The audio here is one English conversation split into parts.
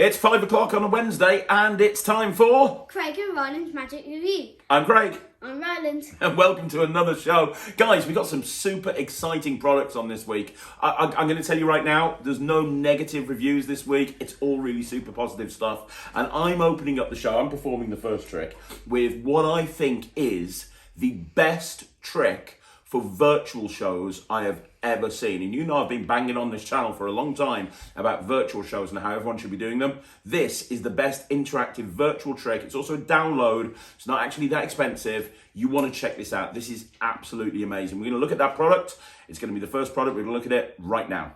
It's 5 o'clock on a Wednesday and it's time for Craig and Ryland's Magic Review. I'm Craig. I'm Ryland. And welcome to another show. Guys, we've got some super exciting products on this week. I'm going to tell you right now, there's no negative reviews this week. It's all really super positive stuff. And I'm opening up the show, I'm performing the first trick with what I think is the best trick for virtual shows I have ever seen. And you know I've been banging on this channel for a long time about virtual shows and how everyone should be doing them. This is the best interactive virtual trick. It's also a download. It's not actually that expensive. You want to check this out. This is absolutely amazing. We're going to look at that product. It's going to be the first product. We're going to look at it right now.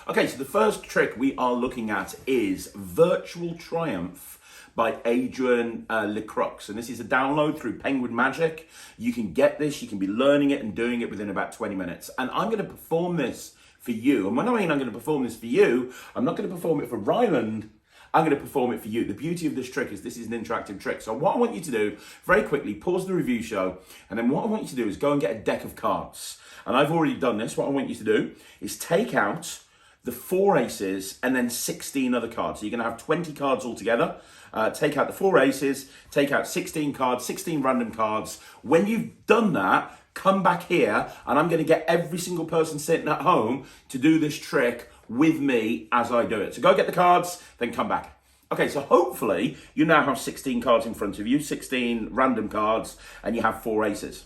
Okay, so the first trick we are looking at is Virtual Triumph by Adrian Lacroix. And this is a download through Penguin Magic. You can get this, you can be learning it and doing it within about 20 minutes. And I'm going to perform this for you. And when I mean I'm going to perform this for you, I'm not going to perform it for Ryland, I'm going to perform it for you. The beauty of this trick is this is an interactive trick. So what I want you to do, very quickly, pause the review show, and then what I want you to do is go and get a deck of cards. And I've already done this. What I want you to do is take out the 4 aces and then 16 other cards. So you're going to have 20 cards altogether. Take out the 4 aces, take out 16 cards, 16 random cards. When you've done that, come back here and I'm going to get every single person sitting at home to do this trick with me as I do it. So go get the cards, then come back. Okay, so hopefully you now have 16 cards in front of you, 16 random cards, and you have 4 aces.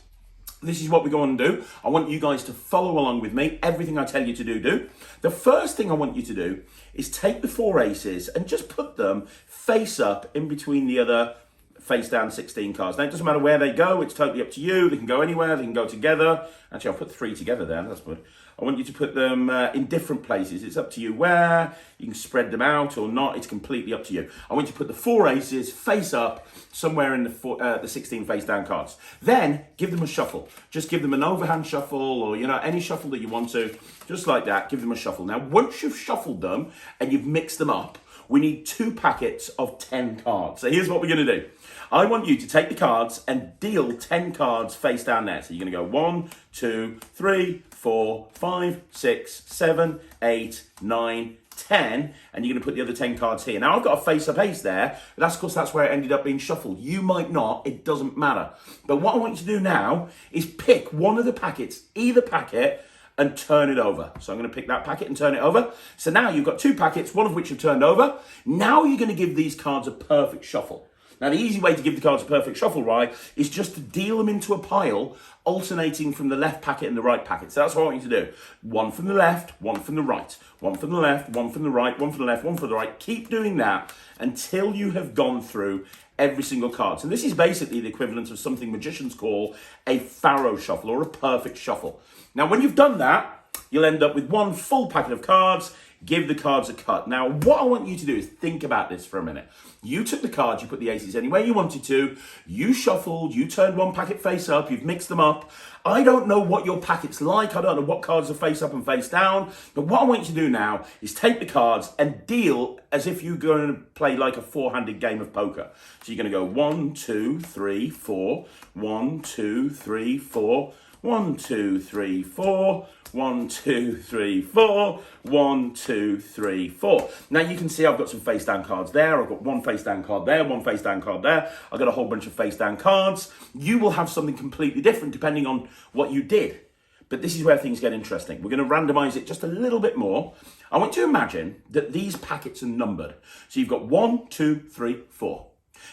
This is what we're going to do. I want you guys to follow along with me. Everything I tell you to do. The first thing I want you to do is take the 4 aces and just put them face up in between the other face down 16 cards. Now, it doesn't matter where they go. It's totally up to you. They can go anywhere. They can go together. Actually, I'll put 3 together there. That's good. I want you to put them in different places. It's up to you where. You can spread them out or not. It's completely up to you. I want you to put the 4 aces face up somewhere in the 16 face down cards. Then give them a shuffle. Just give them an overhand shuffle or, any shuffle that you want to. Just like that, give them a shuffle. Now, once you've shuffled them and you've mixed them up, we need 2 packets of 10 cards. So here's what we're going to do. I want you to take the cards and deal 10 cards face down there. So you're going to go 1, 2, 3, 4, 5, 6, 7, 8, 9, 10, and you're going to put the other 10 cards here. Now, I've got a face-up ace there, but that's because that's where it ended up being shuffled. You might not, it doesn't matter. But what I want you to do now is pick one of the packets, either packet, and turn it over. So I'm going to pick that packet and turn it over. So now you've got 2 packets, one of which you've turned over. Now you're going to give these cards a perfect shuffle. Now, the easy way to give the cards a perfect shuffle, right, is just to deal them into a pile, alternating from the left packet and the right packet. So that's what I want you to do. 1 from the left, 1 from the right. 1 from the left, 1 from the right, 1 from the left, 1 from the right. Keep doing that until you have gone through every single card. So this is basically the equivalent of something magicians call a pharaoh shuffle or a perfect shuffle. Now, when you've done that, you'll end up with 1 full packet of cards. Give the cards a cut. Now, what I want you to do is think about this for a minute. You took the cards, you put the aces anywhere you wanted to, you shuffled, you turned 1 packet face up, you've mixed them up. I don't know what your packet's like, I don't know what cards are face up and face down, but what I want you to do now is take the cards and deal as if you're going to play like a 4-handed game of poker. So you're going to go 1, 2, 3, 4, 1, 2, 3, 4, 1, 2, 3, 4, 1, 2, 3, 4, 1, 2, 3, 4. Now you can see I've got some face down cards there. I've got 1 face down card there, 1 face down card there. I've got a whole bunch of face down cards. You will have something completely different depending on what you did. But this is where things get interesting. We're going to randomize it just a little bit more. I want you to imagine that these packets are numbered. So you've got 1, 2, 3, 4.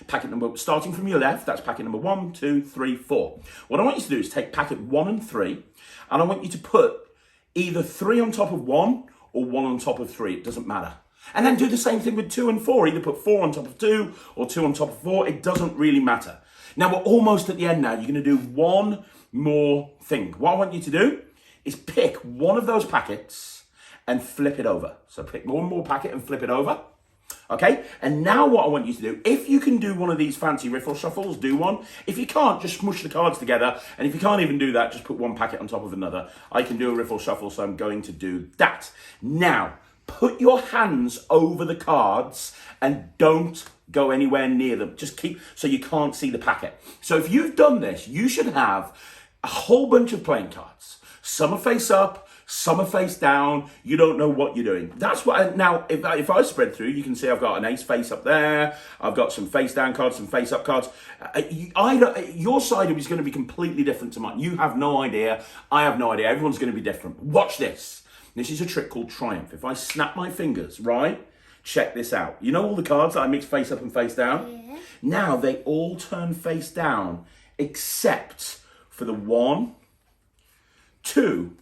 Packet number, starting from your left, that's packet number 1, 2, 3, 4. What I want you to do is take packet 1 and 3, and I want you to put either 3 on top of 1 or 1 on top of 3. It doesn't matter. And then do the same thing with 2 and 4. Either put 4 on top of 2 or 2 on top of 4. It doesn't really matter. Now, we're almost at the end now. You're going to do one more thing. What I want you to do is pick one of those packets and flip it over. So pick one more packet and flip it over. Okay, and now what I want you to do, if you can do one of these fancy riffle shuffles, do one. If you can't, just smush the cards together. And if you can't even do that, just put 1 packet on top of another. I can do a riffle shuffle, so I'm going to do that. Now, put your hands over the cards and don't go anywhere near them. Just keep, so you can't see the packet. So if you've done this, you should have a whole bunch of playing cards. Some are face up, some are face down. You don't know what you're doing. That's what. Now, if I spread through, you can see I've got an ace face up there. I've got some face down cards, some face up cards. Your side is going to be completely different to mine. You have no idea. I have no idea. Everyone's going to be different. Watch this. This is a trick called Triumph. If I snap my fingers, right? Check this out. You know all the cards that I mix face up and face down? Yeah. Now they all turn face down, except for the 1, 2,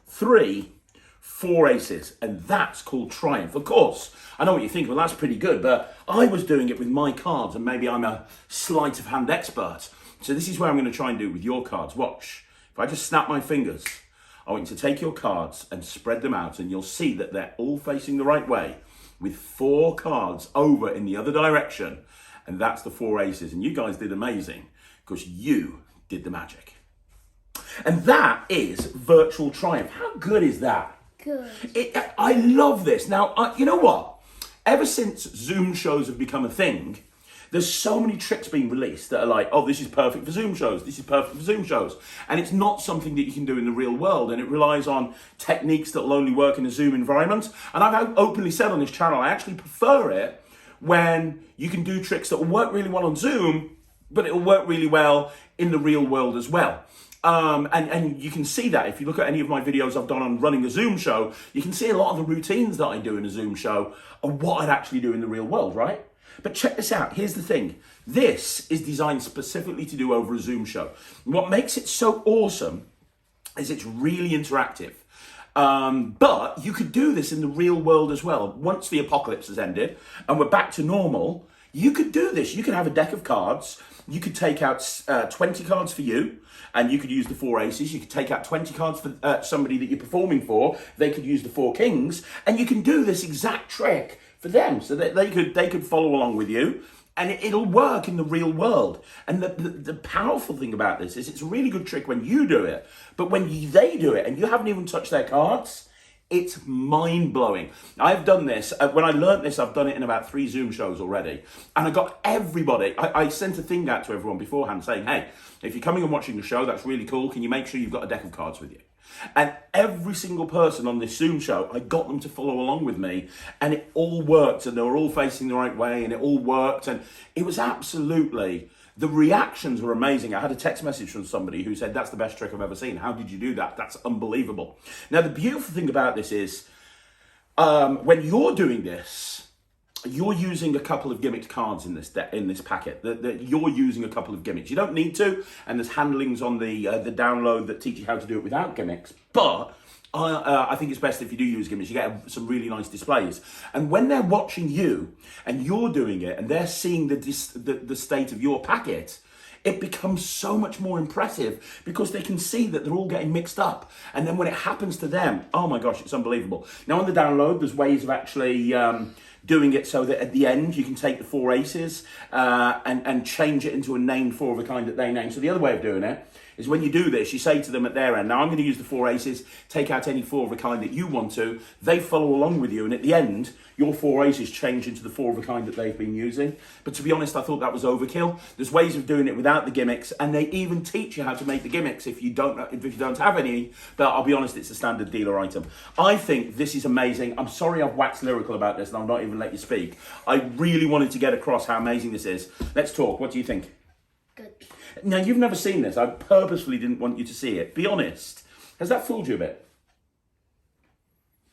3, 4 aces, and that's called Triumph. Of course, I know what you think, well, that's pretty good, but I was doing it with my cards, and maybe I'm a sleight of hand expert. So this is where I'm going to try and do it with your cards. Watch. If I just snap my fingers, I want you to take your cards and spread them out, and you'll see that they're all facing the right way, with 4 cards over in the other direction, and that's the 4 aces. And you guys did amazing, because you did the magic. And that is virtual Triumph. How good is that? Good. I love this. Now, you know what? Ever since Zoom shows have become a thing, there's so many tricks being released that are like, oh, this is perfect for Zoom shows. This is perfect for Zoom shows. And it's not something that you can do in the real world. And it relies on techniques that will only work in a Zoom environment. And I've openly said on this channel, I actually prefer it when you can do tricks that will work really well on Zoom, but it'll work really well in the real world as well. And you can see that if you look at any of my videos I've done on running a Zoom show, you can see a lot of the routines that I do in a Zoom show are what I'd actually do in the real world, right? But check this out. Here's the thing. This is designed specifically to do over a Zoom show. What makes it so awesome is it's really interactive. But you could do this in the real world as well. Once the apocalypse has ended and we're back to normal, you could do this. You could have a deck of cards. You could take out 20 cards for you, and you could use the 4 aces. You could take out 20 cards for somebody that you're performing for. They could use the 4 kings, and you can do this exact trick for them, so that they could follow along with you, and it'll work in the real world. And the powerful thing about this is it's a really good trick when you do it, but when they do it and you haven't even touched their cards, it's mind-blowing. I've done this. When I learnt this, I've done it in about 3 Zoom shows already. And I got everybody, I sent a thing out to everyone beforehand saying, hey, if you're coming and watching the show, that's really cool. Can you make sure you've got a deck of cards with you? And every single person on this Zoom show, I got them to follow along with me, and it all worked, and they were all facing the right way, and it all worked, and it was absolutely... The reactions were amazing. I had a text message from somebody who said, that's the best trick I've ever seen. How did you do that? That's unbelievable. Now, the beautiful thing about this is when you're doing this, you're using a couple of gimmicked cards in this packet. You're using a couple of gimmicks. You don't need to, and there's handlings on the download that teach you how to do it without gimmicks. But I think it's best if you do use gimmicks. You get some really nice displays. And when they're watching you and you're doing it and they're seeing the state of your packet, it becomes so much more impressive because they can see that they're all getting mixed up. And then when it happens to them, oh my gosh, it's unbelievable. Now on the download, there's ways of actually doing it so that at the end you can take the 4 aces and change it into a named 4 of a kind that they name. So the other way of doing it is when you do this, you say to them at their end, now I'm going to use the 4 aces, take out any 4 of a kind that you want to. They follow along with you, and at the end, your 4 aces change into the 4 of a kind that they've been using. But to be honest, I thought that was overkill. There's ways of doing it without the gimmicks, and they even teach you how to make the gimmicks if you don't have any. But I'll be honest, it's a standard dealer item. I think this is amazing. I'm sorry I've waxed lyrical about this, and I've not even let you speak. I really wanted to get across how amazing this is. Let's talk. What do you think? Good. Now, you've never seen this. I purposefully didn't want you to see it. Be honest. Has that fooled you a bit?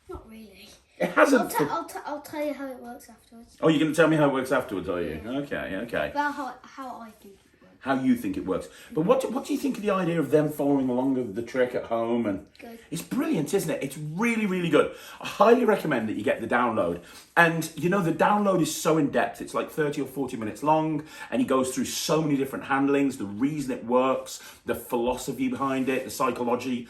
Not really. It hasn't. I'll tell you how it works afterwards. Oh, you're going to tell me how it works afterwards, are you? Okay. About how I think it works. How you think it works. But what do you think of the idea of them following along with the trick at home? And good. It's brilliant, isn't it? It's really, really good. I highly recommend that you get the download. And, you know, the download is so in-depth. It's like 30 or 40 minutes long, and he goes through so many different handlings, the reason it works, the philosophy behind it, the psychology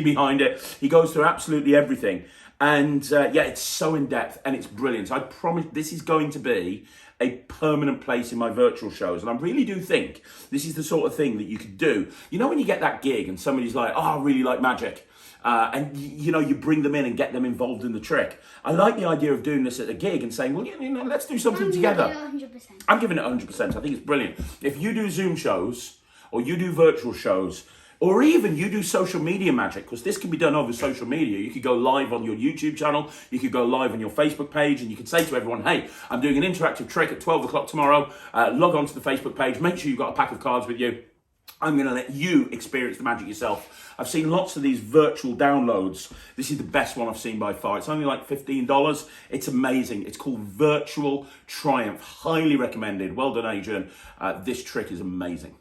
behind it. He goes through absolutely everything. And, yeah, it's so in-depth, and it's brilliant. I promise this is going to be a permanent place in my virtual shows. And I really do think this is the sort of thing that you could do. You know when you get that gig and somebody's like, oh, I really like magic. And, you know, you bring them in and get them involved in the trick. I like the idea of doing this at a gig and saying, well, you know, let's do something together. I'm giving it 100%. I think it's brilliant. If you do Zoom shows or you do virtual shows, Or even you do social media magic, because this can be done over social media. You could go live on your YouTube channel, you could go live on your Facebook page, and you could say to everyone, hey, I'm doing an interactive trick at 12 o'clock tomorrow. Log on to the Facebook page, make sure you've got a pack of cards with you. I'm going to let you experience the magic yourself. I've seen lots of these virtual downloads. This is the best one I've seen by far. It's only like $15. It's amazing. It's called Virtual Triumph. Highly recommended. Well done, Adrian. This trick is amazing.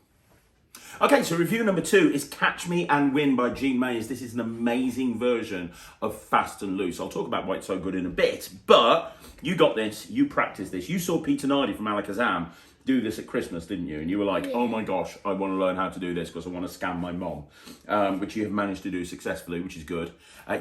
Okay, so review number 2 is Catch Me and Win by Jean Mays. This is an amazing version of Fast and Loose. I'll talk about why it's so good in a bit, but you got this, you practiced this. You saw Peter Nardi from Alakazam do this at Christmas, didn't you? And you were like, oh my gosh, I want to learn how to do this because I want to scam my mom, which you have managed to do successfully, which is good.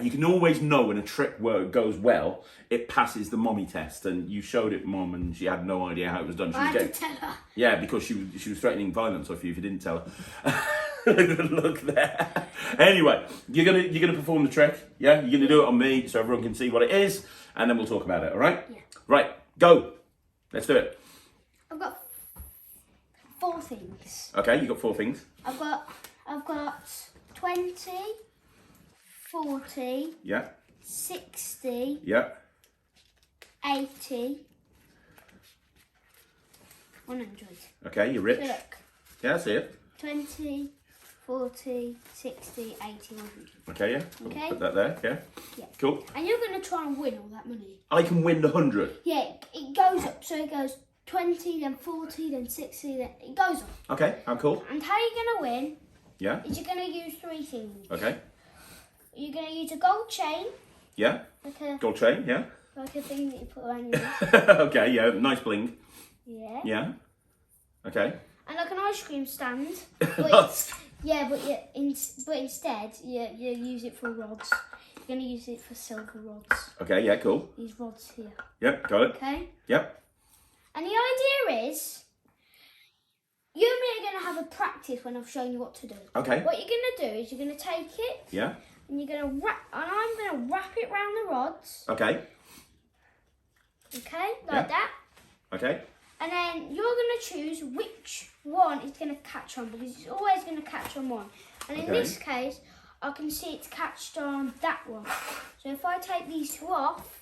You can always know when a trick goes well, it passes the mommy test. And you showed it mom and she had no idea how it was done. She I was had to tell her. Yeah, because she was threatening violence of you if you didn't tell her. Look there. Anyway, you're gonna perform the trick, yeah? You're gonna do it on me so everyone can see what it is, and then we'll talk about it, all right? Yeah. Right, go. Let's do it. I've got 4 things. Okay, you got 4 things. I've got 20, 40, Yeah, 60, yeah. 80, 100. Okay, you're rich. So look, Yeah, I see it. 20, 40, 60, 80, 100. Okay, yeah. Cool. Okay. Put that there, yeah. Yeah. Cool. And you're going to try and win all that money. I can win the 100. Yeah, it goes up. So it goes 20, then 40, then 60, then it goes up. Okay, how cool. And how you're going to win Yeah, is you're going to use 3 things. okay. You're going to use a gold chain, Yeah, gold chain, yeah. like a thing that you put around your neck. Okay, yeah, nice bling. Yeah. Yeah. Okay. And like an ice cream stand. But but instead, you use it for rods. You're going to use it for silver rods. Okay, yeah, cool. These rods here. Yep, got it. Okay? Yep. And the idea is, you and me are going to have a practice when I've shown you what to do. Okay. What you're going to do is you're going to take it, Yeah. and you're going to wrap, and I'm going to wrap it around the rods. Okay. Okay? Yeah. Like that. Okay. And then you're going to choose which one is going to catch on, because it's always going to catch on one. And in Okay. this case, I can see it's catched on that one. So if I take these 2 off,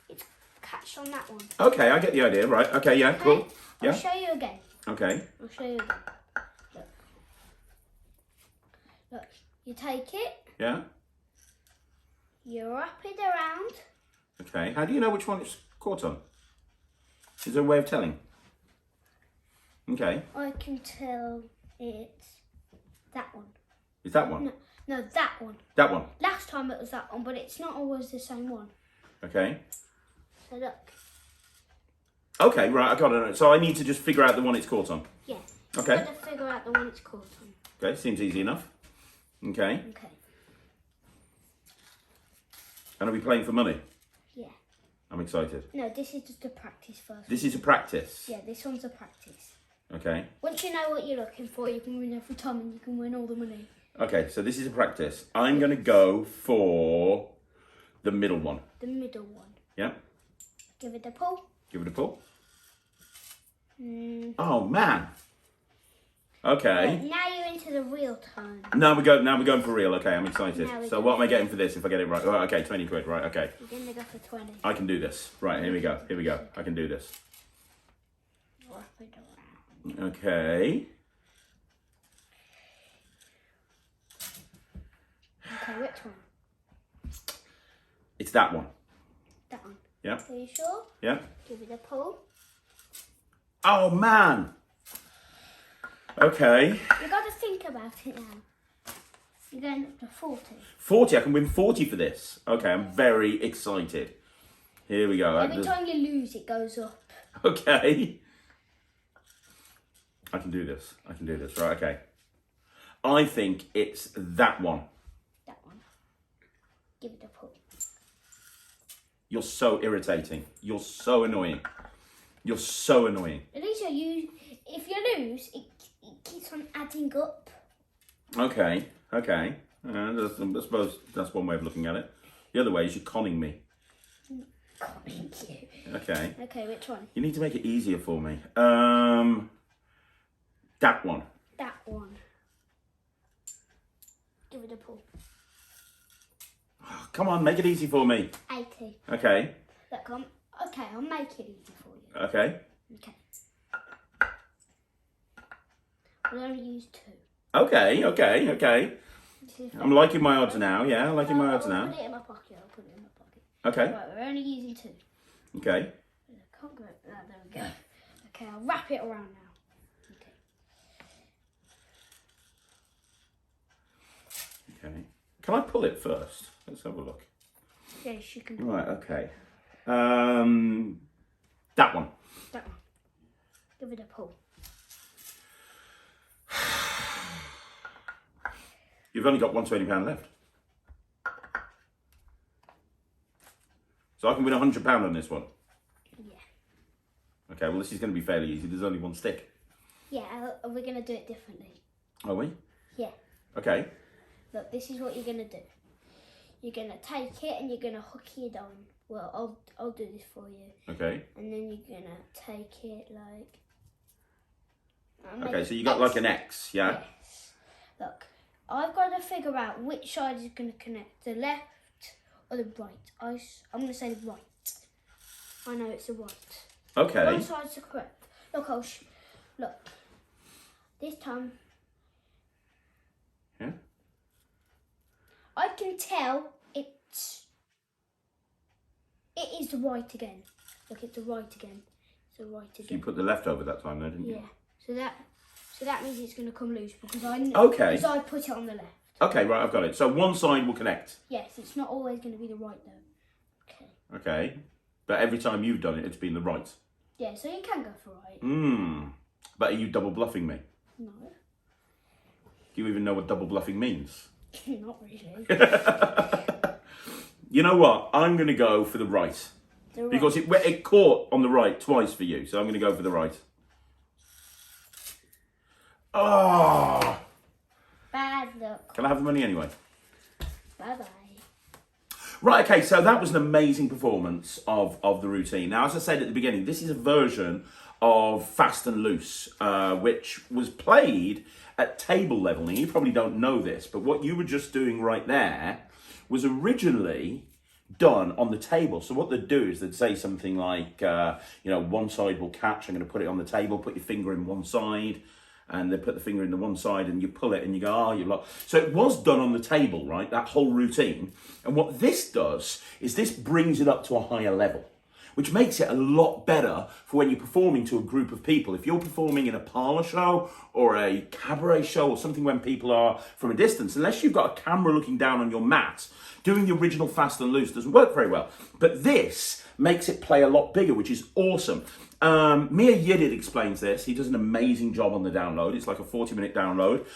it's catched on that one. Okay, I get the idea. Right. Okay, yeah, Okay? cool. I'll Yeah. show you again. Okay. I'll show you again. Look. Look, you take it, Yeah. you wrap it around. Okay. How do you know which one it's caught on? Is there a way of telling? Okay. I can tell it's that one. Is that one? No, that one. That one. Last time it was that one, but it's not always the same one. Okay. So look. Okay, right, I got it. So I need to just figure out the one it's caught on. Yeah. Okay. You've got to figure out the one it's caught on. Okay, seems easy enough. Okay. Okay. And are we playing for money? Yeah. I'm excited. No, this is just a practice first. This is a practice. Yeah, this one's a practice. Okay. Once you know what you're looking for, you can win every time and you can win all the money. Okay, so this is a practice. I'm going to go for the middle one. The middle one. Yeah? Give it a pull. Give it a pull. Oh, man. Okay. Now you're into the real time. Now we're going for real. Okay, I'm excited. Now we're So going what am I getting for this if I get it right? Oh, okay, 20 quid. Right, okay. You're going to go for 20. I can do this. Right, here we go. Here we go. I can do this. Wrap it around. Okay. Okay, which one? It's that one. That one. Yeah. Are you sure? Yeah. Give it a pull. Oh, man. Okay. You've got to think about it now. You're going up to 40. 40. I can win 40 for this. Okay, I'm very excited. Here we go. Every time you lose, it goes up. Okay. I can do this. I can do this. Right, okay. I think it's that one. That one. Give it a pull. You're so irritating. You're so annoying. You're so annoying. At least if you lose, it keeps on adding up. Okay, okay. I suppose that's one way of looking at it. The other way is you're conning me. Conning you. Okay. Okay, which one? You need to make it easier for me. That one. That one. Give it a pull. Come on, make it easy for me. 80. Okay. Look, I'll make it easy for you. Okay. Okay. We'll only use 2. Okay. I'm liking my odds now. Yeah, I'm liking my odds I'll now. put it in my pocket. Okay. Right, we're only using 2. Okay. I can't go. There we go. Okay, I'll wrap it around now. Okay. Can I pull it first? Let's have a look. Yes, you can. Right. Okay. That one. That one. Give it a pull. You've only got £120 left. So I can win £100 on this one. Yeah. Okay, well this is going to be fairly easy. There's only one stick. Yeah, we're going to do it differently. Are we? Yeah. Okay. Look, this is what you're going to do. You're going to take it and you're going to hook it on. Well, I'll do this for you. Okay. And then you're going to take it like... Okay, so you got like an X, yeah? Yes. Look, I've got to figure out which side is going to connect, the left or the right. I'm going to say the right. I know it's the right. Okay. One side's the correct. Look, look. This time. Yeah. I can tell it is the right again. Look, it's the right again. It's the right again. So you put the left over that time, though, didn't you? Yeah. So that means it's going to come loose because I Okay. because I put it on the left. Okay, right, I've got it. So one side will connect. Yes, it's not always going to be the right though. Okay. Okay. But every time you've done it, it's been the right. Yeah, so you can go for right. But are you double bluffing me? No. Do you even know what double bluffing means? Not really. You know what? I'm going to go for the right. The right. Because it caught on the right twice for you. So I'm going to go for the right. Oh! Bad luck. Can I have the money anyway? Bye-bye. Right, okay, so that was an amazing performance of the routine. Now, as I said at the beginning, this is a version of Fast and Loose, which was played at table level. Now, you probably don't know this, but what you were just doing right there was originally done on the table. So what they'd do is they'd say something like, one side will catch, I'm going to put it on the table, put your finger in one side, and they put the finger in the one side and you pull it and you go, you're locked. So it was done on the table, right? That whole routine. And what this does is this brings it up to a higher level, which makes it a lot better for when you're performing to a group of people. If you're performing in a parlour show or a cabaret show or something when people are from a distance, unless you've got a camera looking down on your mat, doing the original Fast and Loose doesn't work very well. But this makes it play a lot bigger, which is awesome. Mia Yidid explains this. He does an amazing job on the download. It's like a 40-minute download.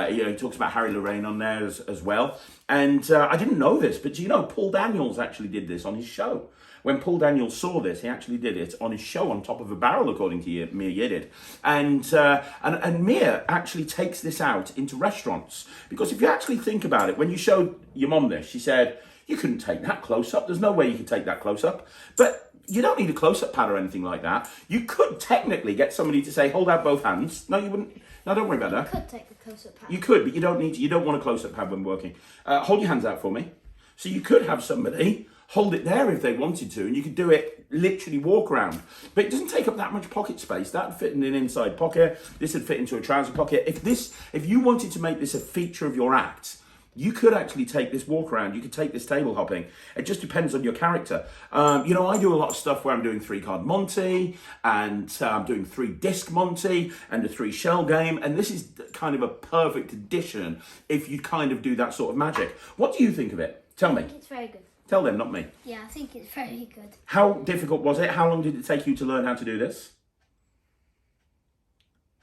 He talks about Harry Lorraine on there as well. And I didn't know this, but Paul Daniels actually did this on his show. When Paul Daniels saw this, he actually did it on his show on top of a barrel, according to Mia Yidid. And Mia actually takes this out into restaurants. Because if you actually think about it, when you showed your mum this, she said, you couldn't take that close up. There's no way you could take that close up. But you don't need a close-up pad or anything like that. You could technically get somebody to say, hold out both hands. No, you wouldn't. No, don't worry about that. You could take the close-up pad. You could, but you don't need to. You don't want a close-up pad when working. Hold your hands out for me. So you could have somebody hold it there if they wanted to, and you could do it literally walk around. But it doesn't take up that much pocket space. That would fit in an inside pocket. This would fit into a trouser pocket. If you wanted to make this a feature of your act, you could actually take this walk around. You could take this table hopping. It just depends on your character. I do a lot of stuff where I'm doing 3-card Monty and I'm doing 3-disc Monty and a 3-shell game. And this is kind of a perfect addition if you kind of do that sort of magic. What do you think of it? Tell me. I think it's very good. Tell them, not me. Yeah, I think it's very good. How difficult was it? How long did it take you to learn how to do this?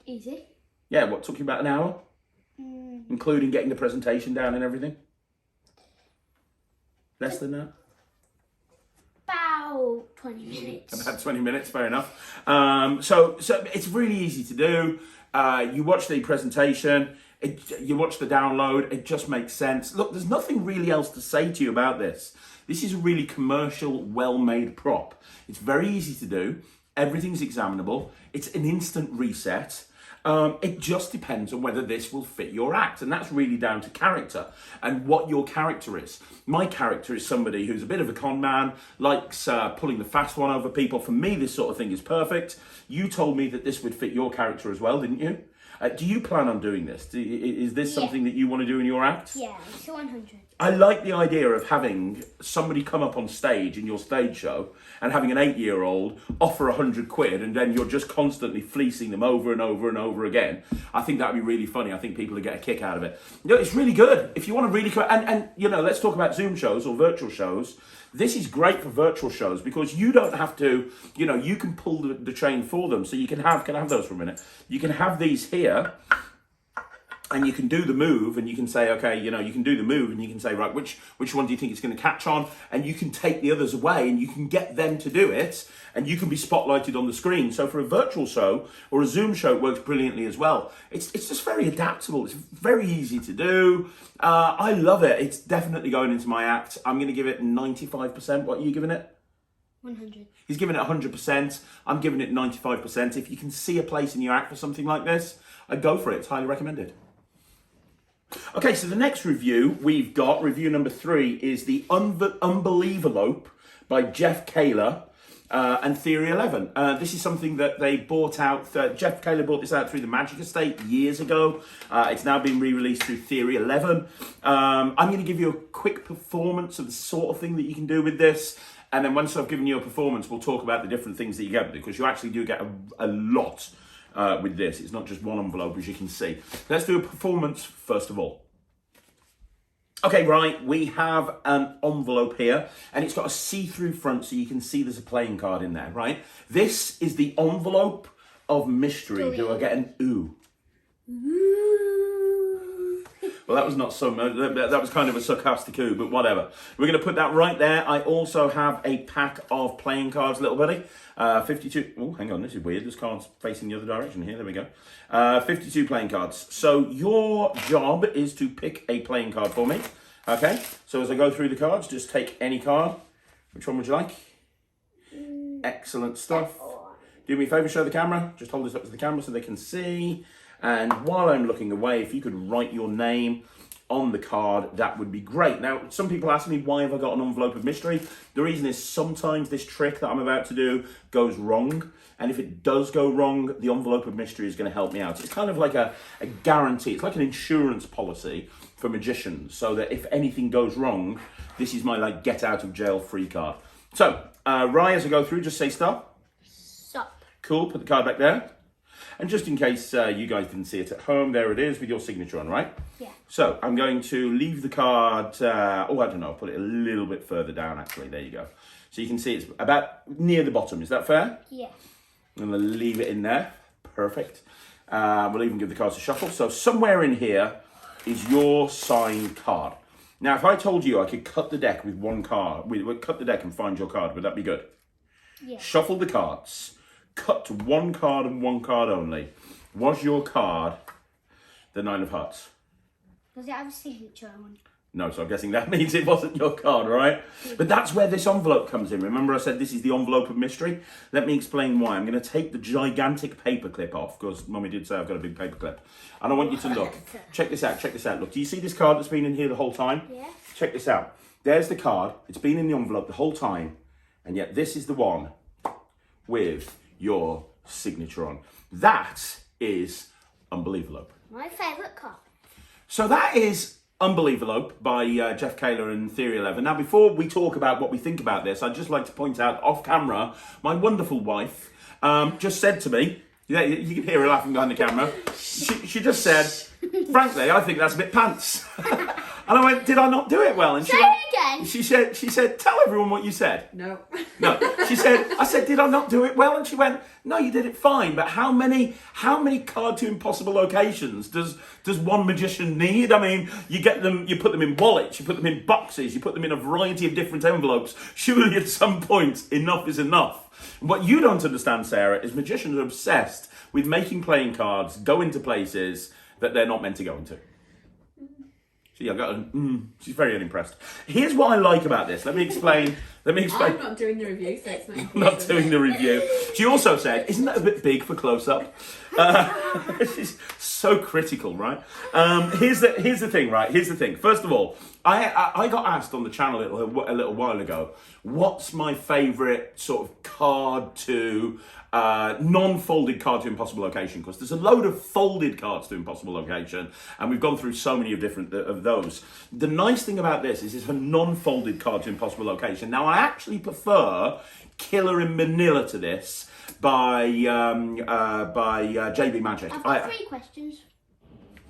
Easy. Yeah, what, took you about an hour? Including getting the presentation down and everything? Less than that? About 20 minutes. About 20 minutes, fair enough. So it's really easy to do. You watch the presentation, you watch the download, it just makes sense. Look, there's nothing really else to say to you about this. This is a really commercial, well-made prop. It's very easy to do. Everything's examinable. It's an instant reset. It just depends on whether this will fit your act, and that's really down to character and what your character is. My character is somebody who's a bit of a con man, likes pulling the fast one over people. For me, this sort of thing is perfect. You told me that this would fit your character as well, didn't you? Do you plan on doing this? Is this something that you want to do in your act? Yeah, it's 100. I like the idea of having somebody come up on stage in your stage show and having an 8-year-old offer 100 quid and then you're just constantly fleecing them over and over and over again. I think that'd be really funny. I think people would get a kick out of it. You know, it's really good. If you want to really come, and you know, let's talk about Zoom shows or virtual shows. This is great for virtual shows because you don't have to, you know, you can pull the chain for them. So you can I have those for a minute? You can have these here and you can do the move and you can say, okay, you know, you can do the move and you can say, right, which one do you think it's going to catch on? And you can take the others away and you can get them to do it and you can be spotlighted on the screen. So for a virtual show or a Zoom show, it works brilliantly as well. It's just very adaptable. It's very easy to do. I love it. It's definitely going into my act. I'm going to give it 95%. What are you giving it? 100. He's giving it 100%. I'm giving it 95%. If you can see a place in your act for something like this, I'd go for it. It's highly recommended. Okay, so the next review we've got, review number 3, is the Unbelivalope by Jeff Kaylor and Theory 11. This is something that they bought out. Jeff Kaylor bought this out through the Magic Estate years ago. It's now been re-released through Theory 11. I'm going to give you a quick performance of the sort of thing that you can do with this. And then once I've given you a performance, we'll talk about the different things that you get, because you actually do get a lot with this. It's not just one envelope, as you can see. Let's do a performance first of all. Okay, right, we have an envelope here, and it's got a see-through front, so you can see there's a playing card in there, right? This is the envelope of mystery. Do I get an ooh? Well, that was not so much, that was kind of a sarcastic ooh, but whatever. We're going to put that right there. I also have a pack of playing cards, little buddy. 52, oh, hang on, this is weird. This card's facing the other direction here. There we go. 52 playing cards. So your job is to pick a playing card for me. Okay, so as I go through the cards, just take any card. Which one would you like? Excellent stuff. Do me a favour, show the camera. Just hold this up to the camera so they can see. And while I'm looking away, if you could write your name on the card, that would be great. Now, some people ask me, why have I got an envelope of mystery? The reason is sometimes this trick that I'm about to do goes wrong. And if it does go wrong, the envelope of mystery is going to help me out. It's kind of like a guarantee. It's like an insurance policy for magicians, so that if anything goes wrong, this is my like get out of jail free card. So, Rye, as I go through, just say stop. Stop. Cool, put the card back there. And just in case you guys didn't see it at home, there it is with your signature on, right? Yeah. So I'm going to leave the card, I don't know, put it a little bit further down actually. There you go. So you can see it's about near the bottom. Is that fair? Yeah. I'm going to leave it in there. Perfect. We'll even give the cards a shuffle. So somewhere in here is your signed card. Now, if I told you I could cut the deck with one card, we'd cut the deck and find your card, would that be good? Yeah. Shuffle the cards. Cut to one card and one card only. Was your card the 9 of hearts? Does it have a signature on? No, so I'm guessing that means it wasn't your card, right? But that's where this envelope comes in. Remember I said this is the envelope of mystery? Let me explain why. I'm going to take the gigantic paper clip off, because Mummy did say I've got a big paper clip. And I want you to look. Check this out, check this out. Look, do you see this card that's been in here the whole time? Yeah. Check this out. There's the card. It's been in the envelope the whole time. And yet this is the one with your signature on. That is Unbelievalope. My favourite card. So that is Unbelievalope by Jeff Kaylor and Theory 11. Now, before we talk about what we think about this, I'd just like to point out off camera, my wonderful wife just said to me, yeah, you can hear her laughing behind the camera. She just said, frankly, I think that's a bit pants. And I went, did I not do it well? And Say it again. She said, tell everyone what you said. No. No. I said, did I not do it well? And she went, no, you did it fine. But how many card to impossible locations does one magician need? I mean, you get them, you put them in wallets, you put them in boxes, you put them in a variety of different envelopes. Surely at some point, enough is enough. And what you don't understand, Sarah, is magicians are obsessed with making playing cards go into places that they're not meant to go into. See, I've got she's very unimpressed. Here's what I like about this. Let me explain. I'm not doing the review, so it's not. Not doing the review. She also said, isn't that a bit big for close-up? This is so critical, right? Here's the thing, right? Here's the thing. First of all, I got asked on the channel a little while ago, what's my favourite sort of card to non-folded card to impossible location? Because there's a load of folded cards to impossible location, and we've gone through so many of different of those. The nice thing about this is it's a non-folded card to impossible location. Now, I actually prefer Killer in Manila to this by JB Magic. I've got 3 questions.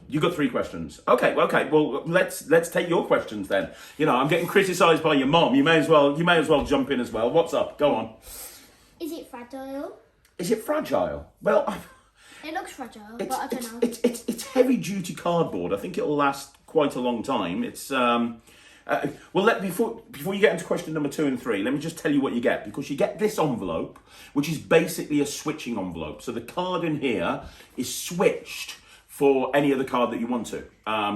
You got 3 questions. Okay. Well, let's take your questions then. You know, I'm getting criticised by your mom. You may as well jump in as well. What's up? Go on. Is it fragile? Is it fragile? Well, it looks fragile, but I don't know. It's heavy duty cardboard. I think it'll last quite a long time. It's before you get into question number 2 and 3, let me just tell you what you get, because you get this envelope, which is basically a switching envelope. So the card in here is switched for any other card that you want to.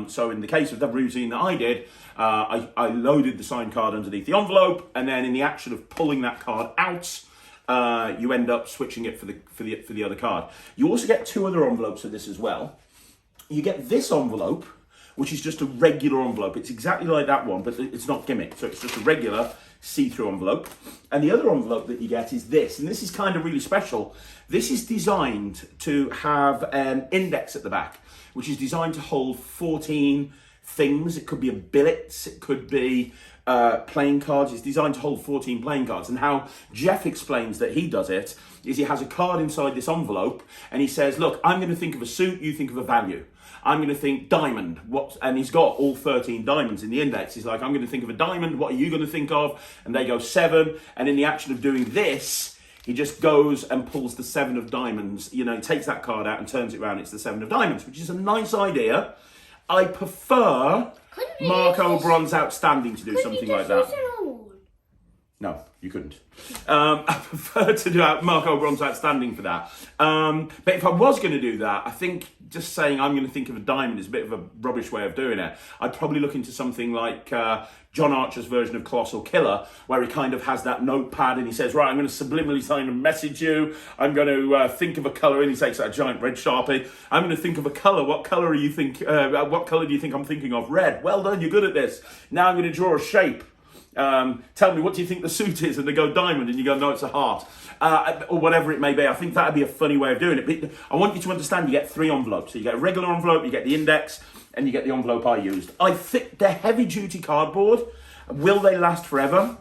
So in the case of the routine that I did, I loaded the signed card underneath the envelope, and then in the action of pulling that card out, you end up switching it for the other card. You also get 2 other envelopes of this as well. You get this envelope, which is just a regular envelope. It's exactly like that one, but it's not gimmick. So it's just a regular see-through envelope. And the other envelope that you get is this, and this is kind of really special. This is designed to have an index at the back, which is designed to hold 14 things. It could be a billets, it could be playing cards. It's designed to hold 14 playing cards. And how Jeff explains that he does it is he has a card inside this envelope, and he says, look, I'm going to think of a suit, you think of a value. I'm going to think diamond. And he's got all 13 diamonds in the index. He's like, I'm going to think of a diamond. What are you going to think of? And they go 7. And in the action of doing this, he just goes and pulls the 7 of diamonds. You know, he takes that card out and turns it around. It's the 7 of diamonds, which is a nice idea. I prefer Marco Bronze Outstanding to do something like that. No, you couldn't. I prefer to do Marco Bronze Outstanding for that. But if I was going to do that, I think just saying I'm going to think of a diamond is a bit of a rubbish way of doing it. I'd probably look into something like John Archer's version of Colossal Killer, where he kind of has that notepad and he says, right, I'm going to subliminally sign and message you. I'm going to think of a colour, and he takes that giant red Sharpie. I'm going to think of a colour. What colour do you think I'm thinking of? Red. Well done, you're good at this. Now I'm going to draw a shape. Tell me, what do you think the suit is? And they go diamond, and you go, no, it's a heart. Or whatever it may be. I think that'd be a funny way of doing it. But I want you to understand, you get 3 envelopes. So you get a regular envelope, you get the index, and you get the envelope I used. I think they're heavy duty cardboard. Will they last forever?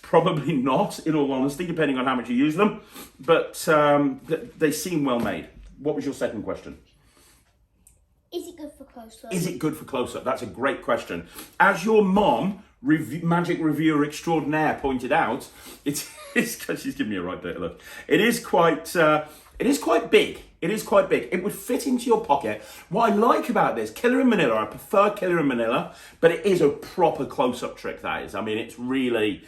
Probably not, in all honesty, depending on how much you use them. But they seem well made. What was your second question? Is it good for close-up? Is it good for close-up? That's a great question. As your mom, magic reviewer extraordinaire, pointed out, it's she's giving me a right dirty look. It is quite big. It is quite big. It would fit into your pocket. What I like about this, Killer in Manila, I prefer Killer in Manila, but it is a proper close-up trick, that is. I mean, it's really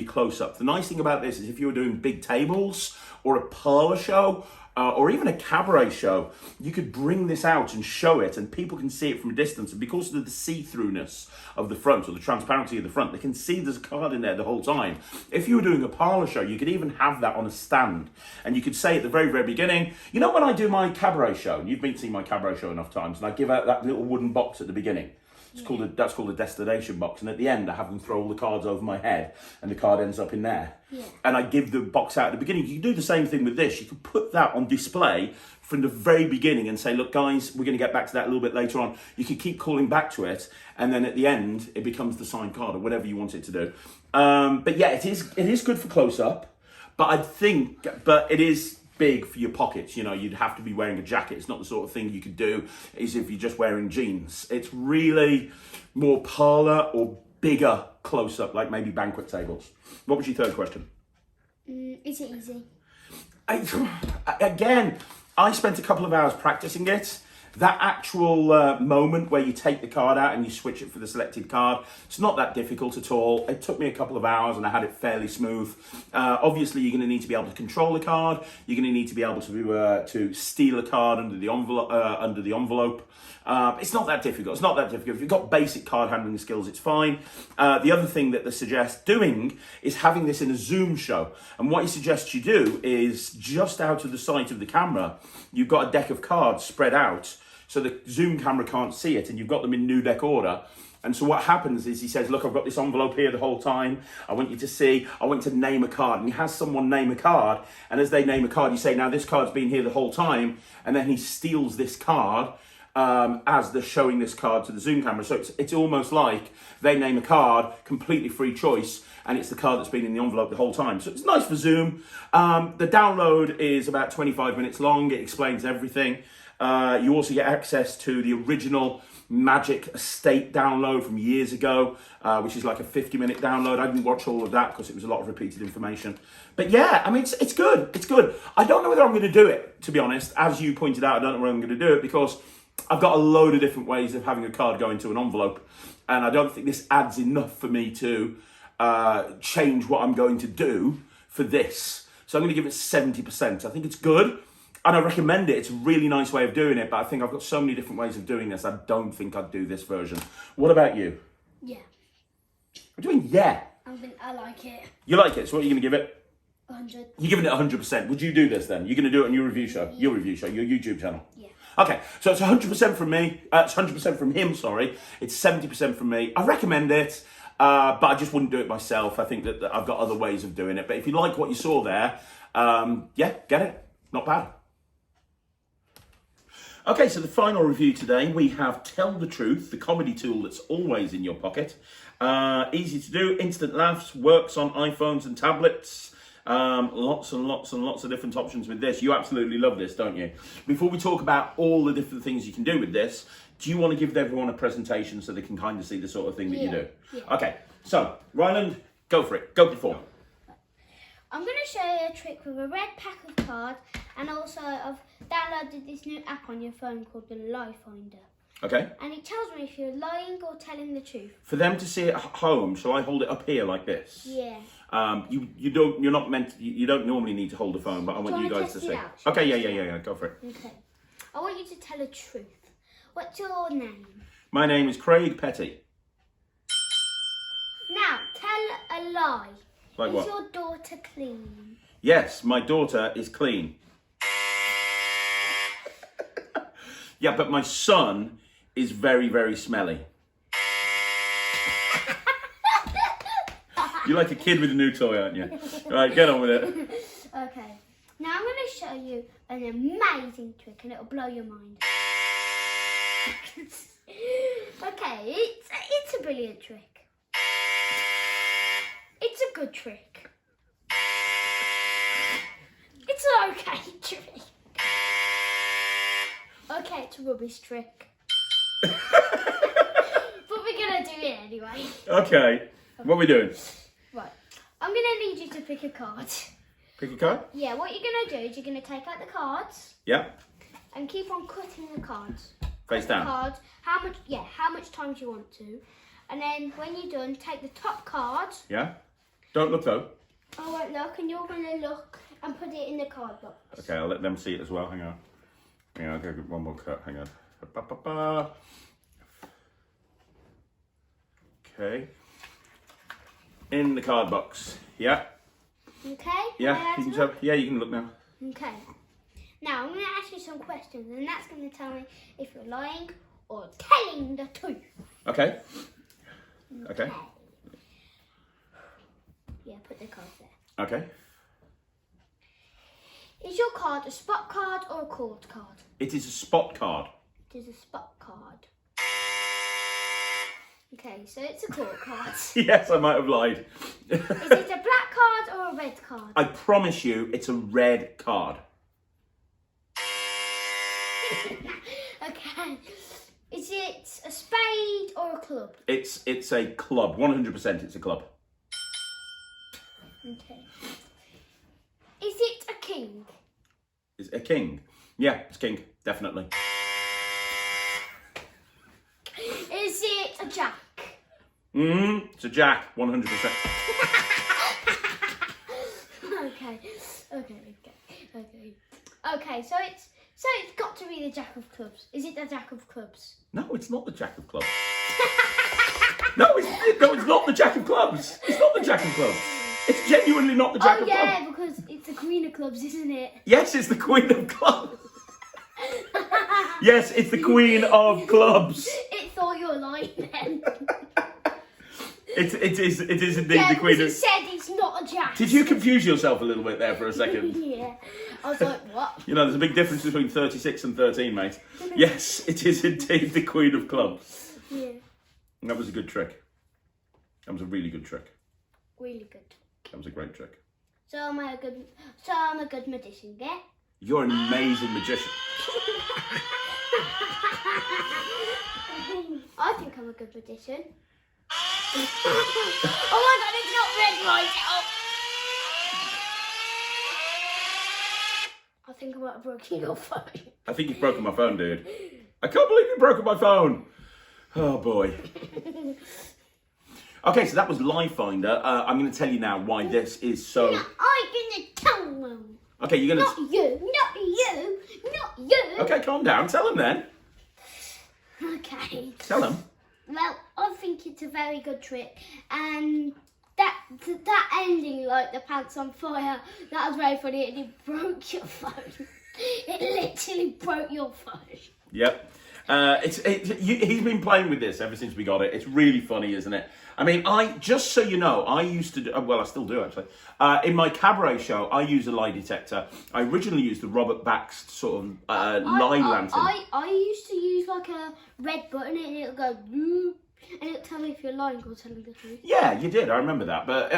close-up. The nice thing about this is if you were doing big tables or a parlor show, or even a cabaret show, you could bring this out and show it, and people can see it from a distance. And because of the see-throughness of the front, or the transparency of the front, they can see there's a card in there the whole time. If you were doing a parlor show, you could even have that on a stand, and you could say at the very, very beginning, you know, when I do my cabaret show, and you've been seeing my cabaret show enough times, and I give out that little wooden box at the beginning. That's called a destination box, and at the end I have them throw all the cards over my head, and the card ends up in there. Yeah. And I give the box out at the beginning. You can do the same thing with this. You can put that on display from the very beginning and say, look guys, we're going to get back to that a little bit later on. You can keep calling back to it, and then at the end it becomes the signed card or whatever you want it to do. But yeah, it is good for close-up, but it is big for your pockets. You know, you'd have to be wearing a jacket. It's not the sort of thing you could do is if you're just wearing jeans. It's really more parlor or bigger close-up, like maybe banquet tables. What was your third question? Is it easy? Again, I spent a couple of hours practicing it. That actual moment where you take the card out and you switch it for the selected card, it's not that difficult at all. It took me a couple of hours and I had it fairly smooth. Obviously, you're going to need to be able to control the card. You're going to need to be able to steal a card under the envelope. It's not that difficult. It's not that difficult. If you've got basic card handling skills, it's fine. The other thing that they suggest doing is having this in a zoom show. And what he suggests you do is just out of the sight of the camera, you've got a deck of cards spread out so the zoom camera can't see it, and you've got them in new deck order. And so what happens is he says, look, I've got this envelope here the whole time. I want you to name a card. And he has someone name a card. And as they name a card, you say, now this card's been here the whole time. And then he steals this card as they're showing this card to the zoom camera. So it's almost like they name a card, completely free choice, and it's the card that's been in the envelope the whole time. So it's nice for Zoom. The download is about 25 minutes long. It explains everything. You also get access to the original Magic Estate download from years ago, which is like a 50-minute download. I didn't watch all of that because it was a lot of repeated information. But yeah, I mean, it's good. It's good. I don't know whether I'm going to do it, to be honest. As you pointed out, I don't know whether I'm going to do it because I've got a load of different ways of having a card go into an envelope. And I don't think this adds enough for me to change what I'm going to do for this. So I'm going to give it 70%. I think it's good. And I recommend it. It's a really nice way of doing it. But I think I've got so many different ways of doing this. I don't think I'd do this version. What about you? Yeah. What are you doing? Yeah. I like it. You like it? So what are you going to give it? 100. You're giving it 100%. Would you do this then? You're going to do it on your review show? Yeah. Your review show, your YouTube channel? Yeah. Okay, so it's 100% from me. It's 100% from him, sorry. It's 70% from me. I recommend it, but I just wouldn't do it myself. I think that I've got other ways of doing it. But if you like what you saw there, yeah, get it. Not bad. Okay, so the final review today, we have Tell the Truth, the comedy tool that's always in your pocket. Easy to do, instant laughs, works on iPhones and tablets. Lots and lots and lots of different options with this. You absolutely love this, don't you? Before we talk about all the different things you can do with this, do you want to give everyone a presentation so they can kind of see the sort of thing that you do? Yeah. Okay, so, Ryland, go for it. Go perform. I'm going to show you a trick with a red pack of cards, and also I've downloaded this new app on your phone called the Lie Finder. Okay. And it tells me if you're lying or telling the truth. For them to see it at home, shall I hold it up here like this? Yeah. You don't normally need to hold the phone, but I want you guys to see. Okay, yeah, go for it. Okay. I want you to tell the truth. What's your name? My name is Craig Petty. Now, tell a lie. Like what? Is your daughter clean? Yes, my daughter is clean. Yeah, but my son is very, very smelly. You're like a kid with a new toy, aren't you? Right, get on with it. Okay. Now I'm going to show you an amazing trick and it'll blow your mind. Okay, it's a brilliant trick. It's a good trick. It's an okay trick. Okay, it's a rubbish trick. But we're going to do it anyway. Okay, what are we doing? Right, I'm going to need you to pick a card. Pick a card? Yeah, what you're going to do is you're going to take out the cards. Yeah. And keep on cutting the cards. Face down. Cards, how much time do you want to? And then when you're done, take the top card. Yeah. Don't look though. I won't look, and you're going to look and put it in the card box. Okay, I'll let them see it as well. Hang on. Hang on, I'll get one more cut. Hang on. Ba-ba-ba. Okay. In the card box. Yeah. Okay? Yeah. You can tell, yeah, you can look now. Okay. Now I'm going to ask you some questions, and that's going to tell me if you're lying or telling the truth. Okay. Okay. Yeah, put the cards there. Okay. Is your card a spot card or a court card? It is a spot card. It is a spot card. Okay, so it's a court card. Yes, I might have lied. Is it a black card or a red card? I promise you, it's a red card. Okay. Is it a spade or a club? It's a club. 100% it's a club. Okay. Is it a king? Is it a king? Yeah, it's king. Definitely. a jack. It's a jack, 100%. Okay, so it's got to be the jack of clubs. Is it the jack of clubs? No, it's not the jack of clubs. No, it's not the jack of clubs. It's not the jack of clubs. It's genuinely not the jack of clubs. Oh yeah, because it's the queen of clubs, isn't it? Yes, it's the queen of clubs. Yes, it's the queen of clubs. It thought you were lying then. It is indeed the queen of... it said it's not a jack. Did you confuse yourself a little bit there for a second? Yeah. I was like, what? You know, there's a big difference between 36 and 13, mate. Yes, it is indeed the queen of clubs. Yeah. And that was a good trick. That was a really good trick. Really good. That was a great trick. So I'm a good magician, yeah? You're an amazing magician. I think I'm a good magician. Oh my god, it's not red right out. I think I might have broken your phone. I think you've broken my phone, dude. I can't believe you've broken my phone. Oh boy. Okay, so that was Live Finder. I'm going to tell you now why this is so... No, I'm going to tell them. Okay, you're going to... Not you. Okay, calm down. Tell them then. Okay. Tell them. Well, I think it's a very good trick, and that ending, like the pants on fire, that was very funny, and it broke your phone. It literally broke your phone. Yep. He's been playing with this ever since we got it. It's really funny, isn't it? I mean, just so you know, I used to do, well, I still do actually. In my cabaret show, I use a lie detector. I originally used the Robert Baxt sort of lie lantern. I used to use like a red button and it'll go, and it'll tell me if you're lying or telling the truth. Yeah, you did. I remember that. But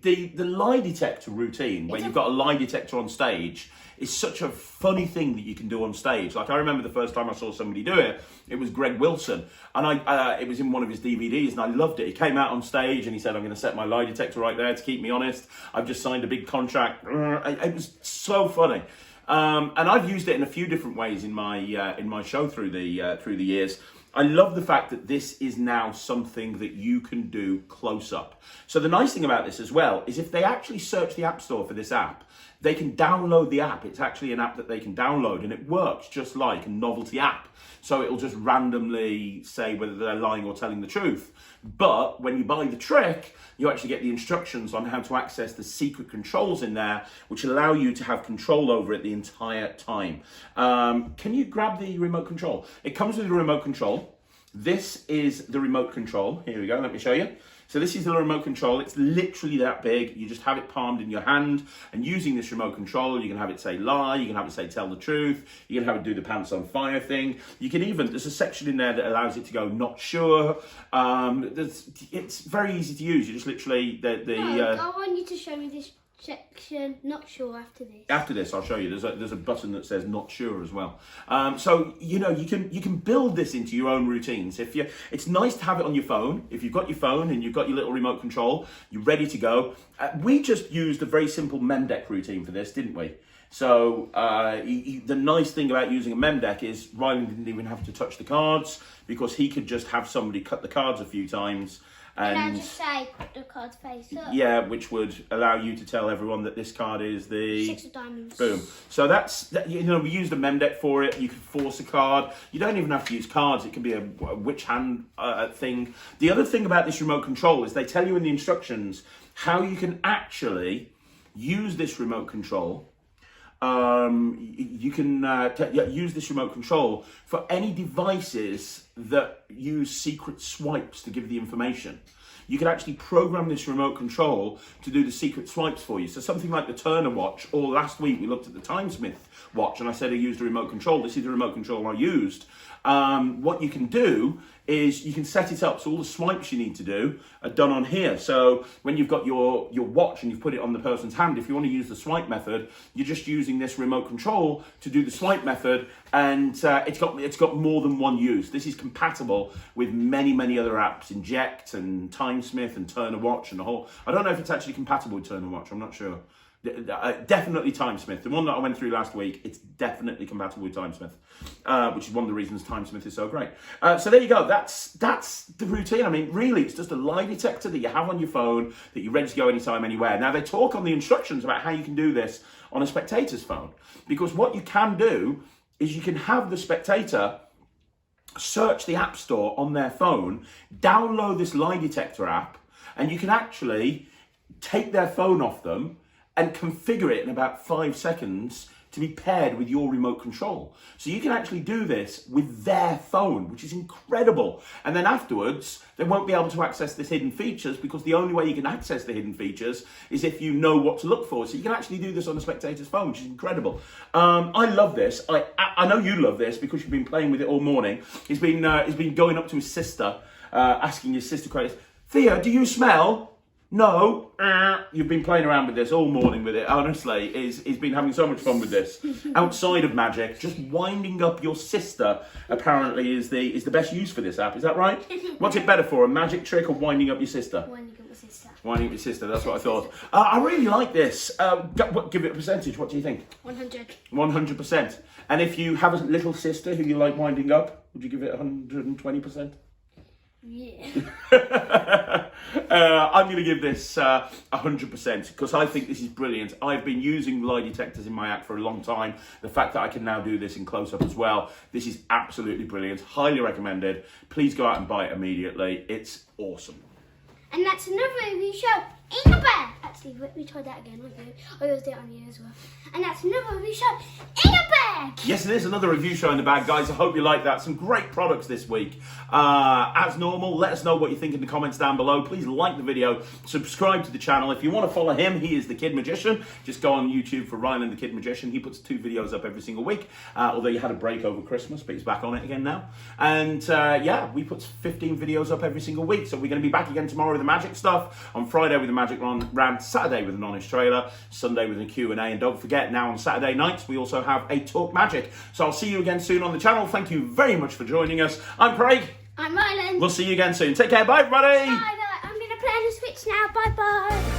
the lie detector routine, when you've got a lie detector on stage, is such a funny thing that you can do on stage. Like, I remember the first time I saw somebody do it, it was Greg Wilson. And it was in one of his DVDs, and I loved it. He came out on stage and he said, I'm going to set my lie detector right there to keep me honest. I've just signed a big contract. It was so funny. And I've used it in a few different ways in my show through the years. I love the fact that this is now something that you can do close up. So the nice thing about this as well is if they actually search the App Store for this app, they can download the app. It's actually an app that they can download, and it works just like a novelty app. So it'll just randomly say whether they're lying or telling the truth. But when you buy the trick, you actually get the instructions on how to access the secret controls in there, which allow you to have control over it the entire time. Can you grab the remote control? It comes with a remote control. This is the remote control. Here we go, let me show you. So this is the remote control. It's literally that big. You just have it palmed in your hand, and using this remote control, you can have it say lie, you can have it say tell the truth, you can have it do the pants on fire thing. You can even, there's a section in there that allows it to go not sure. It's very easy to use. You just literally, I want you to show me this section, not sure, after this. After this, I'll show you. There's a button that says not sure as well. So you know you can build this into your own routines. It's nice to have it on your phone. If you've got your phone and you've got your little remote control, you're ready to go. We just used a very simple mem deck routine for this, didn't we? So the nice thing about using a mem deck is Ryland didn't even have to touch the cards, because he could just have somebody cut the cards a few times. And I just say, put the card face up. Yeah, which would allow you to tell everyone that this card is the... Six of diamonds. Boom. So you know, we used a mem deck for it. You can force a card. You don't even have to use cards. It can be a witch hand thing. The other thing about this remote control is they tell you in the instructions how you can actually use this remote control. You can use this remote control for any devices that use secret swipes to give the information. You can actually program this remote control to do the secret swipes for you. So something like the Turner watch, or last week we looked at the Timesmith watch and I said I used a remote control. This is the remote control I used. What you can do is you can set it up so all the swipes you need to do are done on here. So when you've got your watch and you've put it on the person's hand, if you want to use the swipe method, you're just using this remote control to do the swipe method, and it's got more than one use. This is compatible with many other apps, Inject and Timesmith and Turner Watch and the whole. I don't know if it's actually compatible with Turner Watch. I'm not sure. Definitely Timesmith. The one that I went through last week, it's definitely compatible with Timesmith, which is one of the reasons Timesmith is so great. So there you go. That's the routine. I mean, really, it's just a lie detector that you have on your phone that you're ready to go anytime, anywhere. Now, they talk on the instructions about how you can do this on a spectator's phone, because what you can do is you can have the spectator search the App Store on their phone, download this lie detector app, and you can actually take their phone off them and configure it in about 5 seconds to be paired with your remote control. So you can actually do this with their phone, which is incredible. And then afterwards, they won't be able to access the hidden features, because the only way you can access the hidden features is if you know what to look for. So you can actually do this on a spectator's phone, which is incredible. I love this. I know you love this because you've been playing with it all morning. He's been going up to his sister, asking his sister questions. Thea, do you smell? No, you've been playing around with this all morning with it. Honestly, he's been having so much fun with this. Outside of magic, just winding up your sister apparently is the best use for this app. Is that right? What's it better for, a magic trick or winding up your sister? Winding up my sister. Winding up your sister, that's what I thought. I really like this. Give it a percentage, what do you think? 100. 100%. And if you have a little sister who you like winding up, would you give it 120%? Yeah. I'm going to give this 100% because I think this is brilliant. I've been using lie detectors in my act for a long time. The fact that I can now do this in close-up as well, this is absolutely brilliant. Highly recommended. Please go out and buy it immediately. It's awesome. And that's another review show in a bag. Actually, we tried that again. Okay, I always do it on you as well. And that's another review show in a bag. Yes, it is another review show in the bag, guys. I hope you like that. Some great products this week. As normal, let us know what you think in the comments down below. Please like the video, subscribe to the channel. If you want to follow him, he is the Kid Magician. Just go on YouTube for Ryland the Kid Magician. He puts 2 videos up every single week. Although he had a break over Christmas, but he's back on it again now. And yeah, we put 15 videos up every single week. So we're going to be back again tomorrow with the magic stuff, on Friday with the magic rant, Saturday with an honest trailer, Sunday with a Q&A, and don't forget, now on Saturday nights we also have a Talk Magic. So I'll see you again soon on the channel. Thank you very much for joining us. I'm Craig. I'm Ryland. We'll see you again soon. Take care. Bye, everybody. Bye. I'm going to play on the Switch now. Bye.